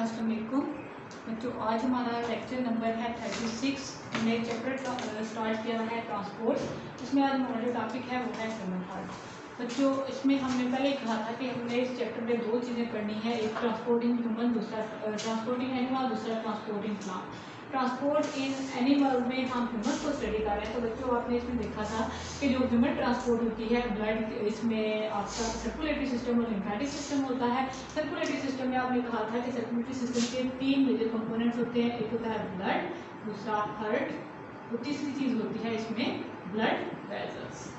अस्सलाम वालेकुम बच्चों, आज हमारा लेक्चर नंबर है 36। हमने चैप्टर स्टार्ट किया है ट्रांसपोर्ट। इसमें आज हमारा जो टॉपिक है वो है ह्यूमन हार्ट। बच्चों, इसमें हमने पहले कहा था कि हमने इस चैप्टर में दो चीज़ें पढ़नी है, एक ट्रांसपोर्टिंग ह्यूमन, दूसरा ट्रांसपोर्टिंग एनिमल, दूसरा transporting plant. Transport in animal में हम ह्यूमन को स्टडी कर रहे हैं। तो बच्चों, आपने इसमें देखा था कि जो ह्यूमन ट्रांसपोर्ट होती है ब्लड, इसमें आपका सर्कुलेटरी सिस्टम और लिम्फेटिक सिस्टम होता है। सर्कुलेटरी सिस्टम में आपने कहा था कि सर्कुलेटरी सिस्टम के तीन मेजर कंपोनेंट्स होते हैं, एक होता है ब्लड, दूसरा हार्ट और तीसरी चीज होती है इसमें ब्लड वेसल्स।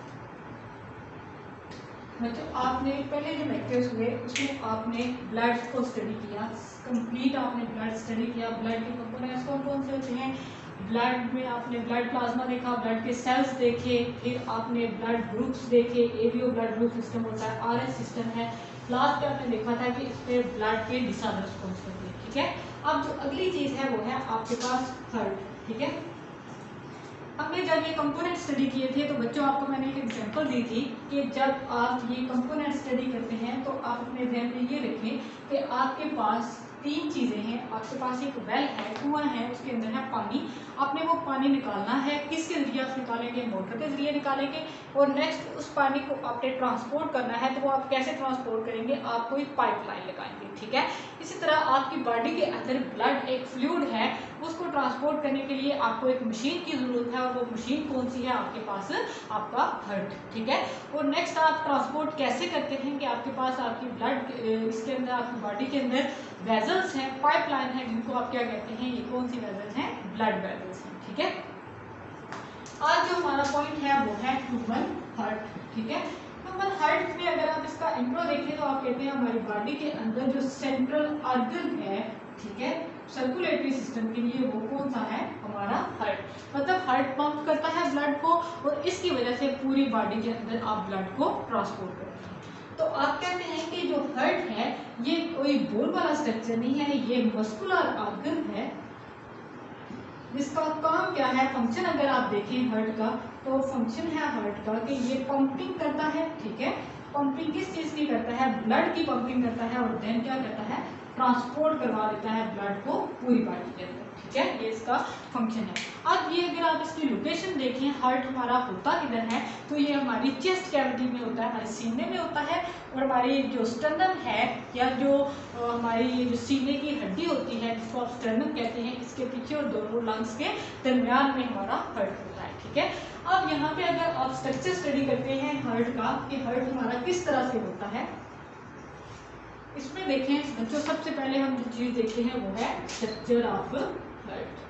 बच्चों, आपने पहले जो लेक्चर्स हुए उसमें आपने ब्लड को स्टडी किया, कंप्लीट आपने ब्लड स्टडी किया। ब्लड के कंपोनेंट्स कौन कौन से होते हैं, ब्लड में आपने ब्लड प्लाज्मा देखा, ब्लड के सेल्स देखे, फिर आपने ब्लड ग्रुप्स देखे, एबीओ ब्लड ग्रुप सिस्टम होता है, आरएस सिस्टम है। लास्ट में आपने देखा था कि इस पे ब्लड के डिसऑर्डर्स कौन से होते हैं। ठीक है, अब जो अगली चीज है वो है आपके पास हार्ट। ठीक है, हमने जब ये कंपोनेंट स्टडी किए थे तो बच्चों आपको मैंने एक एग्जांपल दी थी कि जब आप ये कंपोनेंट स्टडी करते हैं तो आप अपने ध्यान में ये रखें कि आपके पास तीन चीज़ें हैं। आपके पास एक वेल है, कुआं है, उसके अंदर है पानी। आपने वो पानी निकालना है, किसके जरिए आप निकालेंगे, मोटर के जरिए निकालेंगे। और नेक्स्ट उस पानी को आपने ट्रांसपोर्ट करना है, तो वो आप कैसे ट्रांसपोर्ट करेंगे, आप कोई पाइपलाइन लगाएंगे। ठीक है, इसी तरह आपकी बॉडी के अंदर ब्लड एक फ्लूइड है, उसको ट्रांसपोर्ट करने के लिए आपको एक मशीन की जरूरत है, और वो मशीन कौन सी है आपके पास, आपका हार्ट। ठीक है, और नेक्स्ट आप ट्रांसपोर्ट कैसे करते हैं कि आपके पास आपकी ब्लड, इसके अंदर आपकी बॉडी के अंदर वेजल्स हैं, पाइपलाइन है, जिनको आप क्या कहते हैं, ये कौन सी वेजल्स हैं, ब्लड वेजल्स हैं। ठीक है, आज जो हमारा पॉइंट है वो है ह्यूमन हार्ट। ठीक है, ह्यूमन हार्ट में अगर आप इसका इंट्रो देखें तो आप कहते हैं हमारी बॉडी के अंदर जो सेंट्रल ऑर्गन है, ठीक है, सर्कुलेटरी सिस्टम के लिए, वो कौन सा है, हमारा हार्ट। मतलब हार्ट पंप करता है ब्लड को, और इसकी वजह से पूरी बॉडी के अंदर आप ब्लड को ट्रांसपोर्ट करते हैं। तो आप कहते हैं कि जो हार्ट है ये कोई बोन वाला स्ट्रक्चर नहीं है, ये मस्कुलर ऑर्गन है। जिसका काम क्या है, फंक्शन अगर आप देखें हार्ट का, तो फंक्शन है हार्ट का कि ये पंपिंग करता है। ठीक है, पंपिंग किस चीज की करता है, ब्लड की पंपिंग करता है, और देन क्या करता है, ट्रांसपोर्ट करवा देता है ब्लड को पूरी बॉडी के अंदर। ठीक है, ये इसका फंक्शन है। अब ये अगर आप इसकी लोकेशन देखें, हार्ट हमारा होता किधर है, तो ये हमारी चेस्ट कैविटी में होता है, हमारे सीने में होता है। और हमारी जो स्टर्नम है, या जो हमारी ये जो सीने की हड्डी होती है, जिसको आप स्टर्नम कहते हैं, इसके पीछे और दोनों लंग्स के दरमियान में हमारा हार्ट होता है। ठीक है, अब यहाँ पे अगर आप स्ट्रक्चर स्टडी करते हैं हार्ट का, कि हार्ट हमारा किस तरह से होता है, इसमें देखें बच्चों, सबसे पहले हम जो चीज देखते हैं वो है स्ट्रक्चर ऑफ हार्ट।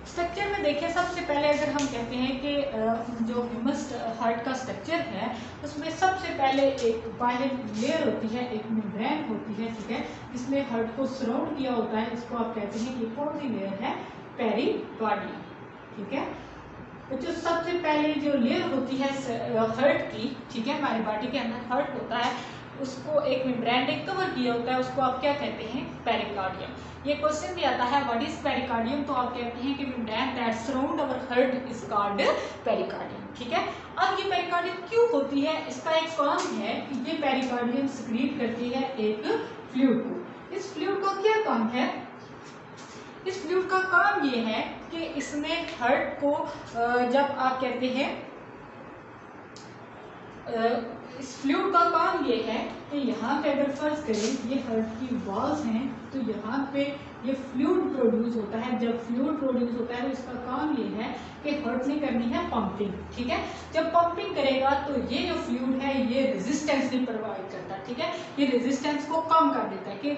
स्ट्रक्चर में देखिए, सबसे पहले अगर हम कहते हैं कि जो ह्यूमन हार्ट का स्ट्रक्चर है, उसमें सबसे पहले एक बाहर लेयर होती है, एक मेम्ब्रेन होती है। ठीक है, जिसमें हार्ट को सराउंड किया होता है, इसको आप कहते हैं कि कौन सी लेयर है, पेरिकार्डियम। ठीक है, तो जो सबसे पहले जो लेयर होती है हार्ट की, ठीक है, हमारी बॉडी के अंदर हार्ट होता है, उसको एक मेम्ब्रेन ने कवर किया होता है, उसको आप क्या कहते हैं, पेरिकार्डियम। ये क्वेश्चन भी आता है, व्हाट इज पेरिकार्डियम, तो आप कहते हैं कि membrane that surround our heart is called pericardium. ठीक है, अब ये पेरिकार्डियम क्यों होती है, इसका एक काम है कि ये पेरिकार्डियम सिक्रीट करती है एक फ्लूइड को। इस फ्लूइड का क्या काम है, इस फ्लूइड का काम ये है कि इसमें हार्ट को जब आप कहते हैं, इस फ्लूइड का काम ये है कि यहाँ पे अगर फर्ज करें ये हार्ट की वॉल्स हैं, तो यहाँ पे ये फ्लूइड प्रोड्यूस होता है। जब फ्लूइड प्रोड्यूस होता है तो इसका काम ये है कि हार्ट ने करनी है पंपिंग। ठीक है, जब पंपिंग करेगा तो ये जो फ्लूइड है ये रेजिस्टेंस भी प्रोवाइड करता है। ठीक है, ये रेजिस्टेंस को कम कर देता है कि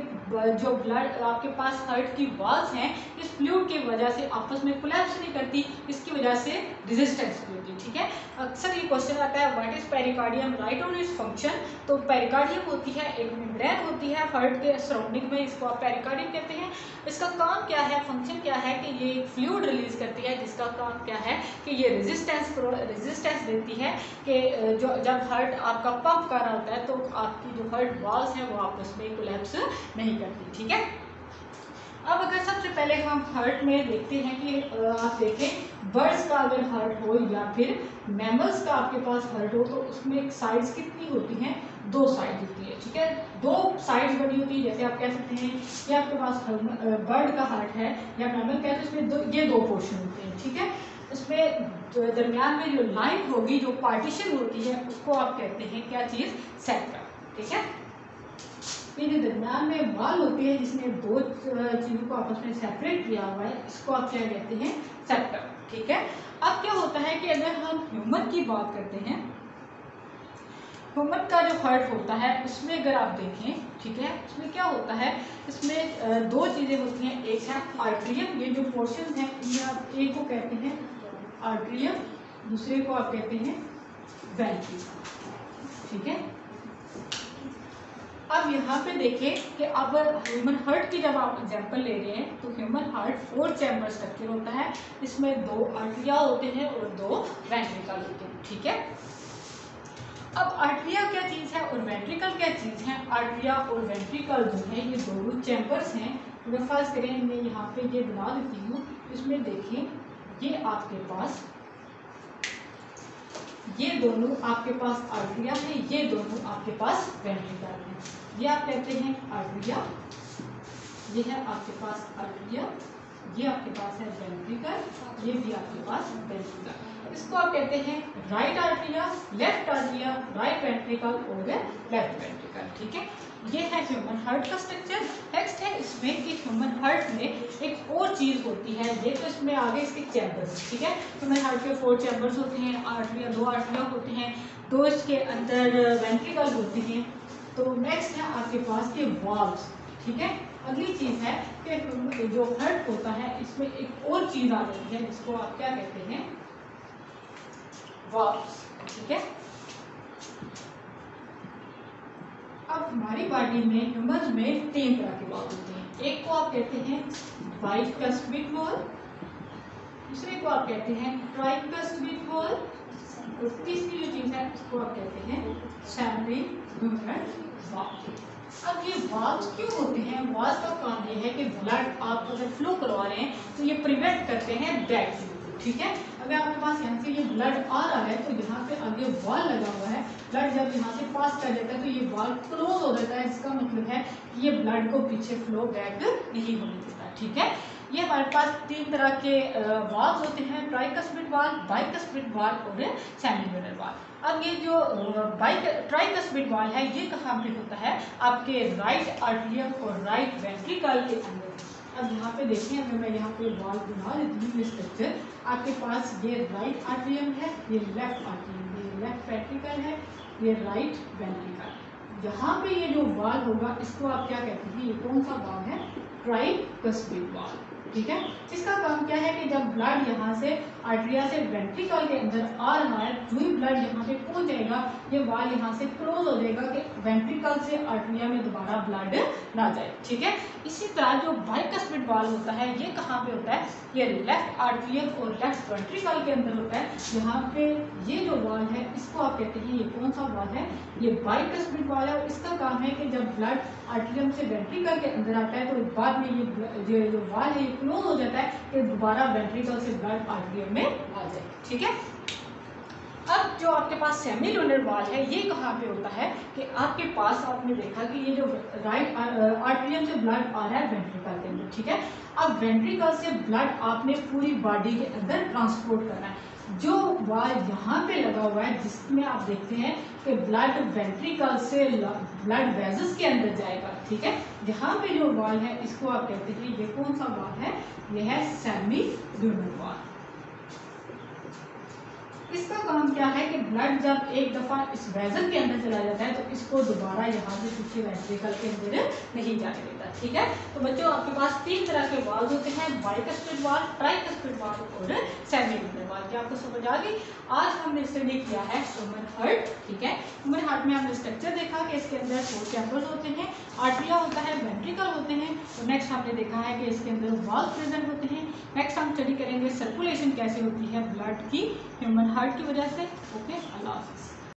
जो ब्लड आपके पास हार्ट की वॉल्स हैं, इस फ्लूइड की वजह से आपस में कोलैप्स नहीं करती, इसकी वजह से रेजिस्टेंस भी होती है। ठीक है, अक्सर ये क्वेश्चन आता है, what is pericardium, right on its function. तो पेरिकार्डियम होती है एक मेम्ब्रेन होती है हार्ट के सराउंडिंग में, इसको आप पेरिकार्डियम कहते हैं। इसका काम क्या है, फंक्शन क्या है, कि ये एक फ्लूइड रिलीज करती है, जिसका काम क्या है कि ये रेजिस्टेंस देती है कि जो जब हार्ट आपका पंप कर रहा होता है तो आपकी जो हार्ट वॉल्स है वो आपस में कोलैप्स नहीं करती। ठीक है, अब अगर सबसे पहले हम हार्ट में देखते हैं कि आप देखें बर्ड्स का अगर हार्ट हो या फिर मैमल्स का आपके पास हार्ट हो तो उसमें साइड्स कितनी होती हैं, 2 साइड होती है, ठीक है, 2 साइड्स बनी होती है। जैसे आप कह सकते हैं कि आपके पास बर्ड का हार्ट है या मैमल का है तो इसमें ये 2 पोर्शन होते हैं, ठीक है। इसमें दरमियान में जो लाइन होगी, जो पार्टीशन होती है, उसको आप कहते हैं क्या चीज़, सेप्टम, ठीक है। ये जो दरमियान में वाल होती है जिसमें 2 चीज़ों को आपस में सेपरेट किया हुआ है, इसको आप क्या कहते हैं, सेप्टम, ठीक है। अब क्या होता है कि अगर हम ह्यूमन की बात करते हैं, ह्यूमन का जो हार्ट होता है उसमें अगर आप देखें, ठीक है, उसमें क्या होता है, इसमें 2 चीज़ें होती हैं, एक है आर्ट्रियम, ये जो पोर्शन है इनमें आप एक को कहते हैं आर्ट्रियम, दूसरे को आप कहते हैं वेंट्रिकल, ठीक है। अब यहाँ पे देखें कि अब ह्यूमन हार्ट की जब आप एग्जांपल ले रहे हैं तो ह्यूमन हार्ट 4 चैम्बर स्ट्रक्चर होता है, इसमें 2 आर्टरिया होते हैं और 2 वेंट्रिकल होते हैं, ठीक है। अब आर्टरिया क्या चीज़ है और वेंट्रिकल क्या चीज़ है, आर्टरिया और वेंट्रिकल जो है ये दोनों चैम्बर्स हैं। अगर फर्ज करें मैं यहाँ पे ये बना देती हूँ, इसमें देखें ये आपके पास, ये दोनों आपके पास आर्टरिया है, ये दोनों आपके पास वेंट्रिकल है। ये आप कहते हैं आर्टरिया, ये है आपके पास आर्टरिया, ये आपके पास है वेंट्रिकल, ये भी आपके पास वेंट्रिकल। इसको आप कहते हैं राइट आर्टरिया, लेफ्ट आर्टरिया, राइट वेंट्रिकल और लेफ्ट वेंट्रिकल, ठीक है। ये है ह्यूमन हार्ट का स्ट्रक्चर। नेक्स्ट है इसमें कि ह्यूमन हार्ट में एक और चीज़ होती है, ये तो इसमें आगे इसके चैम्बर्स, ठीक है। ह्यूमन हार्ट के 4 चैम्बर्स होते हैं, आर्टरिया 2 आर्टरिया होते हैं, 2 इसके अंदर वेंट्रिकल होते हैं। तो नेक्स्ट है आपके पास के वाल्व्स, ठीक है। अगली चीज़ है कि जो हार्ट होता है इसमें एक और चीज़ आ जाती है जिसको आप क्या कहते हैं, वाल्व्स, ठीक है। अब हमारी बॉडी में ह्यूमन में 3 तरह के वाल्व होते हैं। एक को आप कहते हैं बाइकस्पिड वाल्व, दूसरे को आप कहते हैं ट्राइकस्पिड वाल्व और तीसरी जो चीज़ है उसको आप कहते हैं सेमी ह्यूमन वाल्व। अब ये वाल्व क्यों होते हैं, वाल्व का काम ये है कि ब्लड आप अगर फ्लो करवा रहे हैं तो ये प्रिवेंट करते हैं डेड फ्लो, ठीक है। अगर आपके पास यहाँ से ये ब्लड आ रहा है तो यहाँ पे आगे वाल लगा हुआ है, ब्लड जब यहाँ से पास कर जाता है तो ये वाल क्लोज हो जाता है, जिसका मतलब है कि ये ब्लड को पीछे फ्लो बैक नहीं होने देता, ठीक है। ये हमारे पास 3 तरह के वाल्व होते हैं, ट्राइकस्पिड वाल्व, बाइकस्पिड वाल्व और सेमी वाल्व। अब ये जो ट्राइकस्पिड वाल्व है ये कहाँ पे होता है, आपके राइट आर्टरियम और राइट वेंट्रिकल के अंदर। अब यहाँ पे देखें, अगर मैं यहाँ पे वाल्व बना देती हूँ स्ट्रक्चर, आपके पास ये राइट आर्टरियम है, ये लेफ्ट आर्टरियम, ये लेफ्ट वेंट्रिकल है, ये राइट वेंट्रिकल। यहाँ पे ये जो वाल्व होगा इसको आप क्या कहते हैं, ये कौन सा वाल्व है, ट्राइकस्पिड वाल्व, ठीक है। इसका काम क्या है कि जब ब्लड यहाँ से आर्टरिया से वेंट्रिकल के अंदर आ रहा है, जो ही ब्लड यहाँ पे पहुँच जाएगा ये वाल यहाँ से क्लोज हो जाएगा कि वेंट्रिकल से आर्टरिया में दोबारा ब्लड ना जाए, ठीक है। इसी तरह जो बाइकस्पिड वाल होता है ये कहाँ पे होता है, ये लेफ्ट आर्टरियम और लेफ्ट वेंट्रिकल के अंदर होता है। यहाँ पे ये जो वाल है इसको आप कहते हैं, ये कौन सा वाल है, ये बाइकस्पिड वाल है। और इसका काम है कि जब ब्लड आर्टरियम से वेंट्रिकल के अंदर आता है तो बाद में ये जो वाल है ये क्लोज हो जाता है कि दोबारा वेंट्रिकल से ब्लड आर्टरियम में आ जाए, ठीक है। अब जो आपके पास सेमीलुनर वाल है ये कहाँ पे होता है कि आपके पास आपने देखा कि ये जो राइट आर्टरियम से ब्लड आ रहा है वेंट्रिकल के अंदर, ठीक है। अब वेंट्रिकल से ब्लड आपने पूरी बॉडी के अंदर ट्रांसपोर्ट करना है। जो वाल यहाँ पे लगा हुआ है जिसमें आप देखते हैं कि ब्लड वेंट्रिकल से ब्लड वेजल्स के अंदर जाएगा, ठीक है। यहाँ पे जो वाल है इसको आप कहते हैं, ये कौन सा वाल है, ये है सेमीलुनर वाल। इसका काम क्या है कि ब्लड जब एक दफ़ा इस वेजल के अंदर चला जाता है तो इसको दोबारा यहाँ से पीछे वेंट्रिकल के अंदर नहीं जाने देता, ठीक है। तो बच्चों आपके पास 3 तरह के वाल्व होते हैं, बाइकस्पिड वाल्व, ट्राइकस्पिड वाल्व और सेमीलुनर वाल्व। क्या आपको समझ आ गई? आज हमने स्टडी किया है ह्यूमन हार्ट, ठीक है। ह्यूमन हार्ट में हमने स्ट्रक्चर देखा कि इसके अंदर 4 चैम्बर्स होते हैं, आर्टरिया होता है, वेंट्रिकल होते हैं। और नेक्स्ट हमने देखा है कि इसके अंदर वाल्व प्रेजेंट होते हैं। नेक्स्ट हम स्टडी करेंगे सर्कुलेशन कैसे होती है ब्लड की ह्यूमन हार्ट की वजह से। ओके, अल्लाह हाफ़िज़।